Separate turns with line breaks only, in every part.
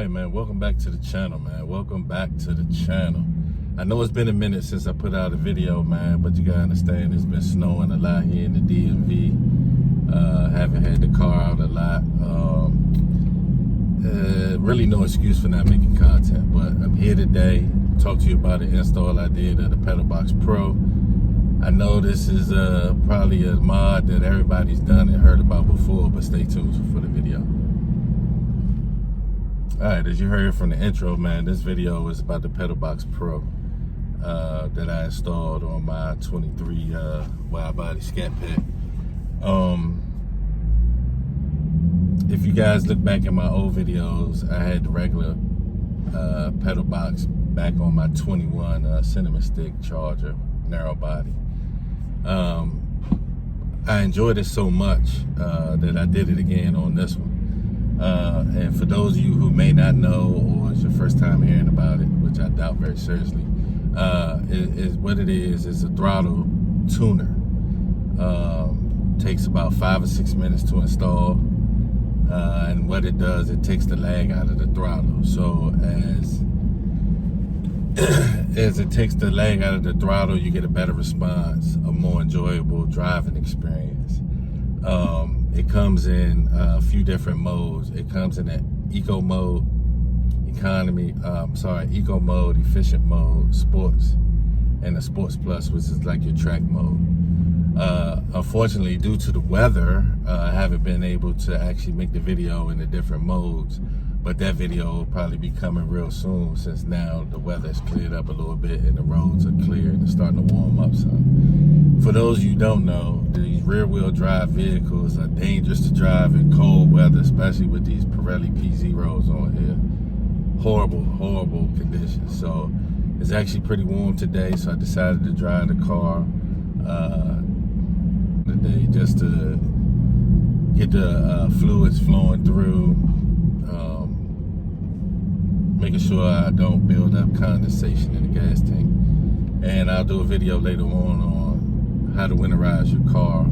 Alright, man, welcome back to the channel, man. Welcome back to the channel. I know it's been a minute since I put out a video, man, but you gotta understand it's been snowing a lot here in the DMV. Haven't had the car out a lot. Really no excuse for not making content, but I'm here today to talk to you about an install I did of the Pedal Box Pro. I know this is probably a mod that everybody's done and heard about before, but stay tuned for the video. Alright, as you heard from the intro, man, this video is about the Pedal Box Pro that I installed on my 23 wide body Scatpack. If you guys look back at my old videos, I had the regular pedal box back on my 21 cinnamon stick charger, narrow body. I enjoyed it so much that I did it again on this one. And for those of you who may not know, or it's your first time hearing about it, which I doubt very seriously, what it is a throttle tuner. Takes about 5 or 6 minutes to install. And what it does, it takes the lag out of the throttle. So as it takes the lag out of the throttle, you get a better response, a more enjoyable driving experience. It comes in a few different modes. It comes in an eco mode, eco mode, efficient mode, sports, and the sports plus, which is like your track mode. Unfortunately, due to the weather, I haven't been able to actually make the video in the different modes, but that video will probably be coming real soon, since now the weather's cleared up a little bit and the roads are clear and it's starting to warm up some. For those you don't know, these rear wheel drive vehicles are dangerous to drive in cold weather, especially with these Pirelli P0s on here. Horrible conditions. So it's actually pretty warm today, so I decided to drive the car today just to get the fluids flowing through, making sure I don't build up condensation in the gas tank. And I'll do a video later on how to winterize your car,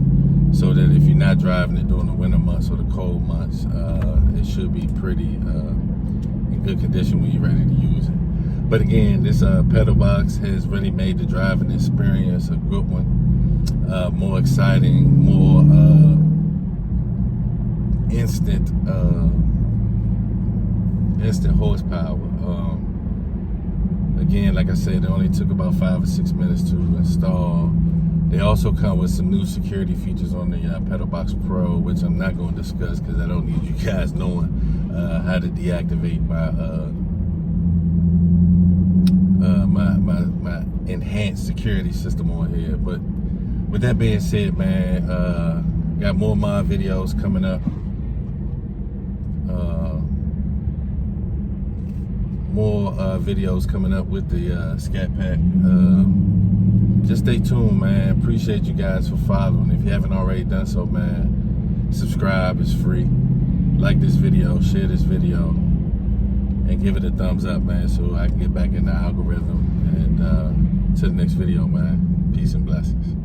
so that if you're not driving it during the winter months or the cold months, it should be pretty in good condition when you're ready to use it. But again, this pedal box has really made the driving experience a good one, more exciting, more instant horsepower. Again, like I said, it only took about 5 or 6 minutes to install. They also come with some new security features on the Pedal Box Pro, which I'm not going to discuss because I don't need you guys knowing how to deactivate my enhanced security system on here. But with that being said, man, got more mod videos coming up. More videos coming up with the Scatpack. Just stay tuned, man. Appreciate you guys for following. If you haven't already done so, man, subscribe. It's free. Like this video, share this video, and give it a thumbs up, man, so I can get back in the algorithm. And to the next video, man. Peace and blessings.